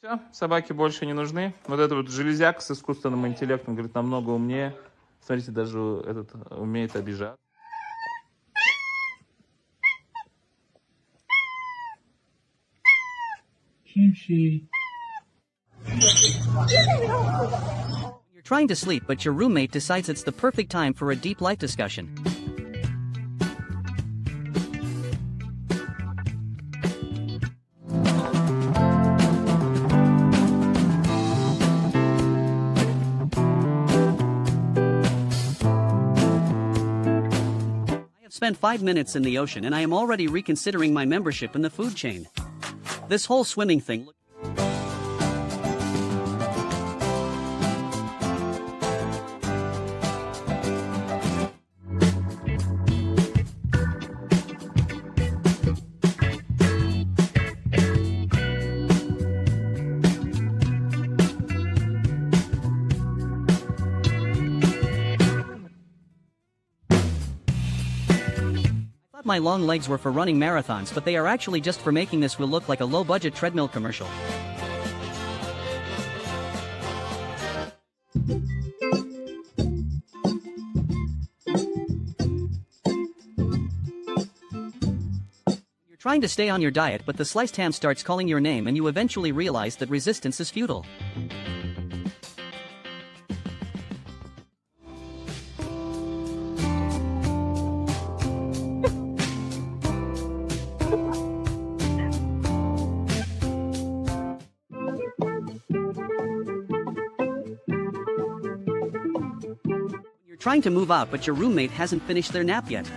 Все, собаки больше не нужны. Вот этот вот железяк с искусственным интеллектом, говорит, намного умнее. Смотрите, даже этот умеет обижать. Kimchi. You're trying to sleep, but your roommate decides it's the perfect time for a deep life discussion. I have spent 5 minutes in the ocean and I am already reconsidering my membership in the food chain. This whole swimming thing. My long legs were for running marathons, but they are actually just for making this wheel look like a low-budget treadmill commercial. You're trying to stay on your diet, but the sliced ham starts calling your name and you eventually realize that resistance is futile. Trying to move out, but your roommate hasn't finished their nap yet.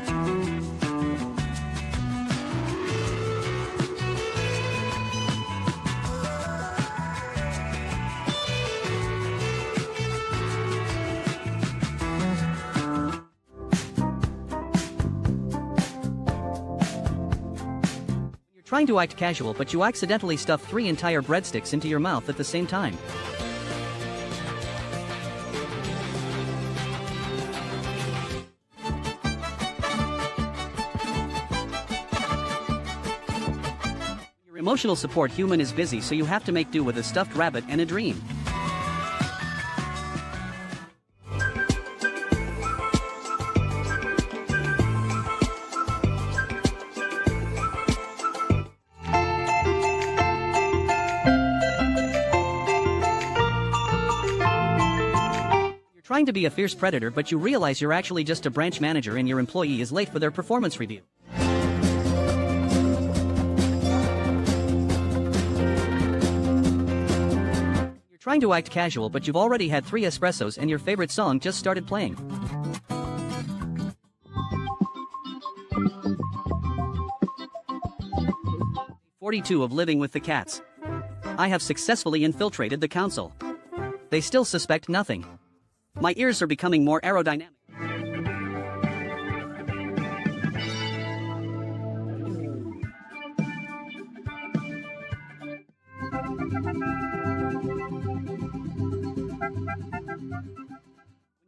You're trying to act casual, but you accidentally stuff 3 entire breadsticks into your mouth at the same time. Emotional support human is busy, so you have to make do with a stuffed rabbit and a dream. You're trying to be a fierce predator, but you realize you're actually just a branch manager and your employee is late for their performance review. Trying to act casual, but you've already had 3 espressos and your favorite song just started playing. "42 of living with the cats. I have successfully infiltrated the council. They still suspect nothing. My ears are becoming more aerodynamic."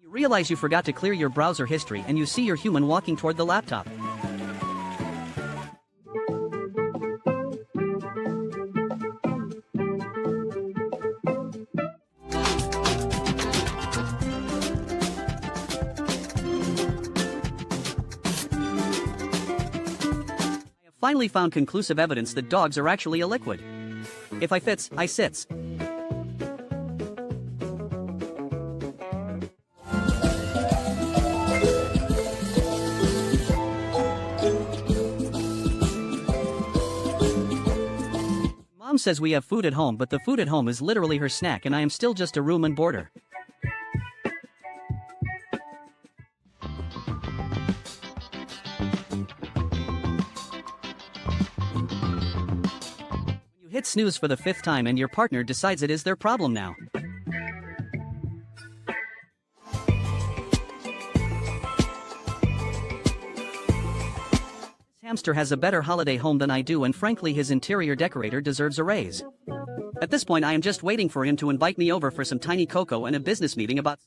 You realize you forgot to clear your browser history and you see your human walking toward the laptop. I have finally found conclusive evidence that dogs are actually a liquid. If I fits, I sits. Mom says we have food at home, but the food at home is literally her snack and I am still just a room and boarder. You hit snooze for the 5th time and your partner decides it is their problem now. Hamster has a better holiday home than I do, and frankly his interior decorator deserves a raise. At this point I am just waiting for him to invite me over for some tiny cocoa and a business meeting about...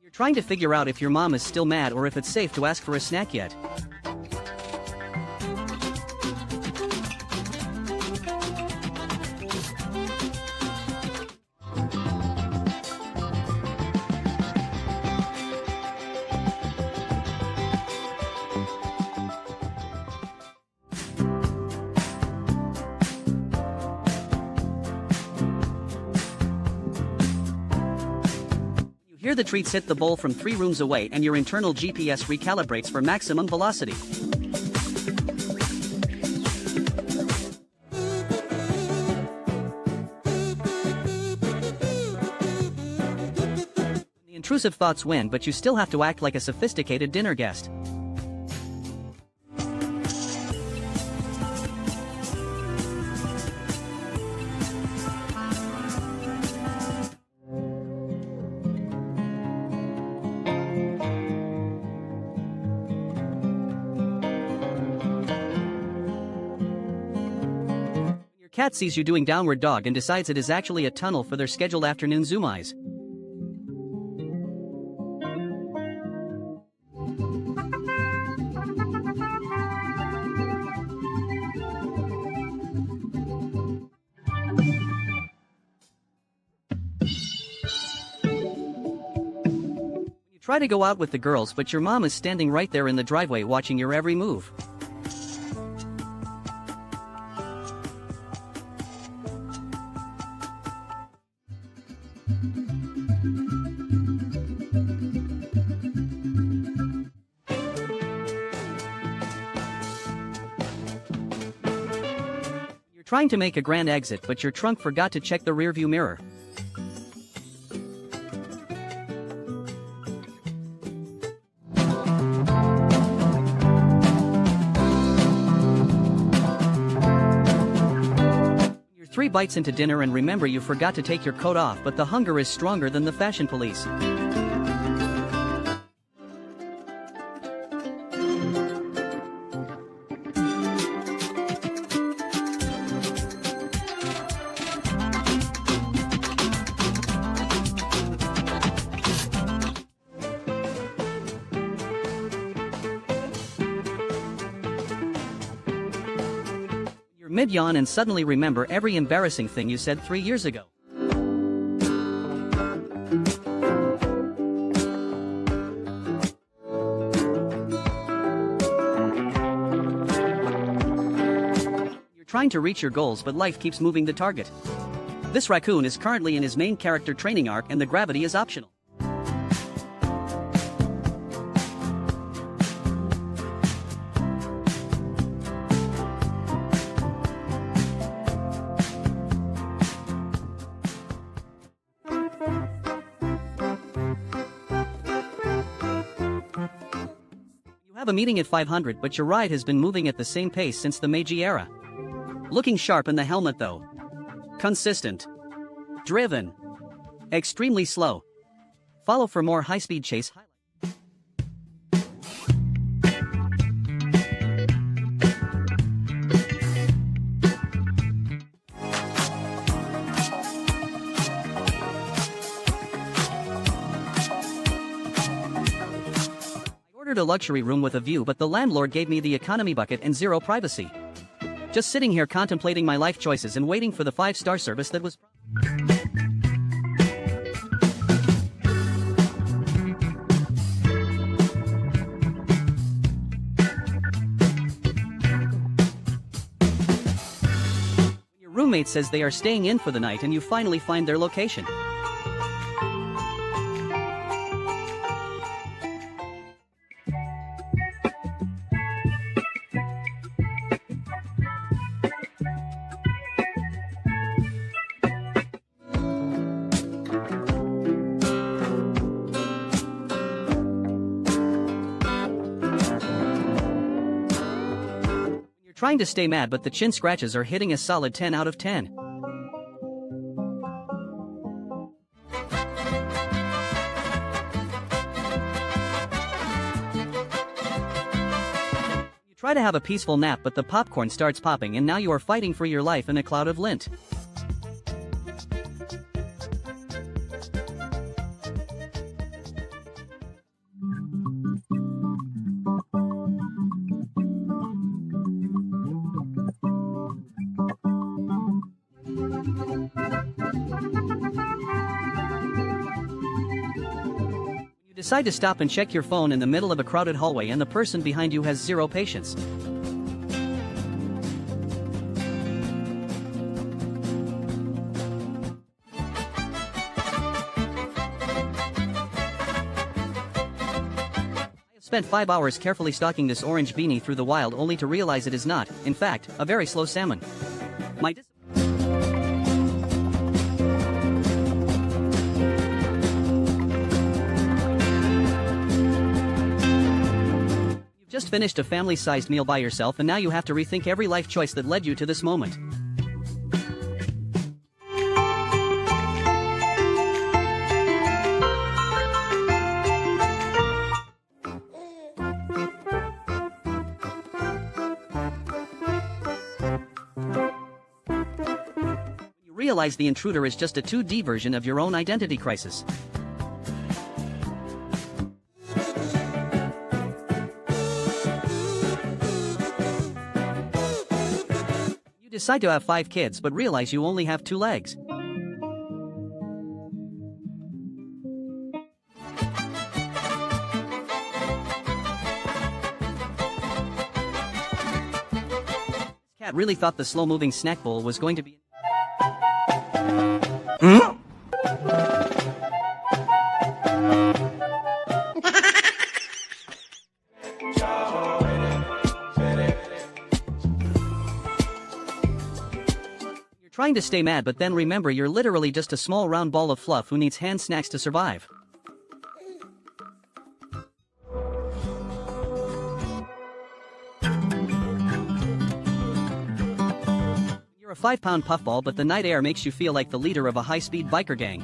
You're Trying to figure out if your mom is still mad or if it's safe to ask for a snack yet. Here the treats hit the bowl from 3 rooms away and your internal GPS recalibrates for maximum velocity. The intrusive thoughts win, but you still have to act like a sophisticated dinner guest. Your cat sees you doing downward dog and decides it is actually a tunnel for their scheduled afternoon zoom eyes. You try to go out with the girls, but your mom is standing right there in the driveway watching your every move. You're trying to make a grand exit, but your trunk forgot to check the rearview mirror. You're 3 bites into dinner and remember you forgot to take your coat off, but the hunger is stronger than the fashion police. You're mid-yawn and suddenly remember every embarrassing thing you said 3 years ago. You're trying to reach your goals, but life keeps moving the target. This raccoon is currently in his main character training arc and the gravity is optional. You have a meeting at 500, but your ride has been moving at the same pace since the Meiji era. Looking sharp in the helmet though. Consistent. Driven. Extremely slow. Follow for more high-speed chase highlights. I ordered a luxury room with a view, but the landlord gave me the economy bucket and 0 privacy. Just sitting here contemplating my life choices and waiting for the 5-star service that was. Your roommate says they are staying in for the night and you finally find their location. Trying to stay mad, but the chin scratches are hitting a solid 10 out of 10. You try to have a peaceful nap, but the popcorn starts popping and now you are fighting for your life in a cloud of lint. decide to stop and check your phone in the middle of a crowded hallway and the person behind you has zero patience. Spent 5 hours carefully stalking this orange beanie through the wild only to realize it is not, in fact, a very slow salmon. You've just finished a family-sized meal by yourself and now you have to rethink every life choice that led you to this moment. Realize the intruder is just a 2D version of your own identity crisis. You decide to have 5 kids but realize you only have 2 legs. This cat really thought the slow-moving snack bowl was going to be... Hmm? You're trying to stay mad but then remember you're literally just a small round ball of fluff who needs hand snacks to survive. You're a 5-pound puffball but the night air makes you feel like the leader of a high-speed biker gang.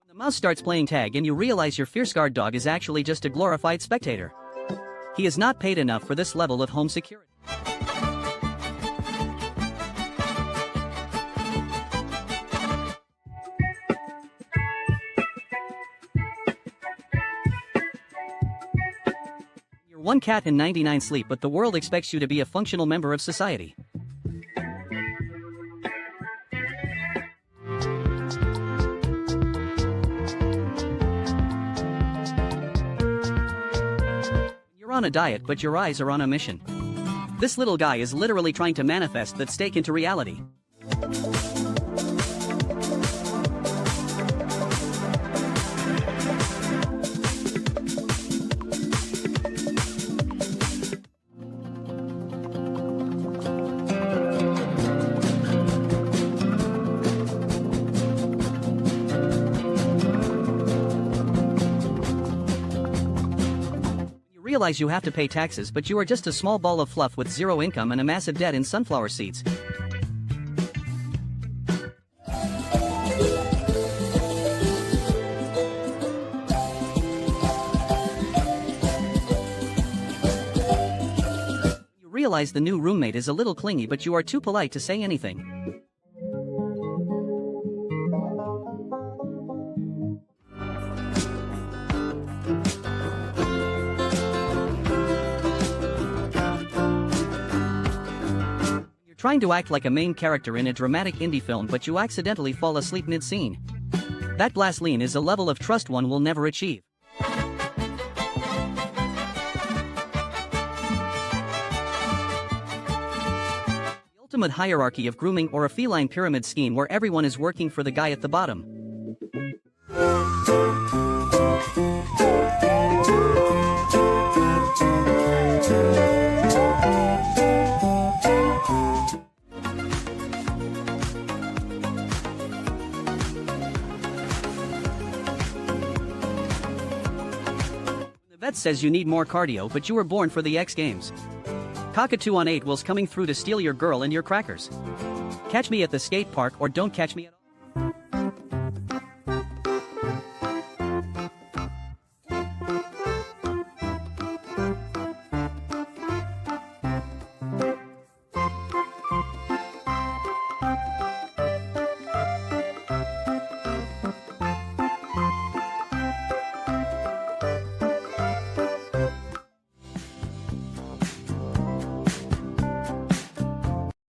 The mouse starts playing tag and you realize your fierce guard dog is actually just a glorified spectator. He is not paid enough for this level of home security. You're 1 cat and 99 sleep but the world expects you to be a functional member of society. You're on a diet but your eyes are on a mission. This little guy is literally trying to manifest that steak into reality. Realize you have to pay taxes but you are just a small ball of fluff with zero income and a massive debt in sunflower seeds. You realize the new roommate is a little clingy but you are too polite to say anything. Trying to act like a main character in a dramatic indie film but you accidentally fall asleep mid-scene. That blast lean is a level of trust one will never achieve. The ultimate hierarchy of grooming or a feline pyramid scheme where everyone is working for the guy at the bottom. The vet says you need more cardio but you were born for the X Games. Cockatoo on 8 Wheels coming through to steal your girl and your crackers. Catch me at the skate park or don't catch me at all.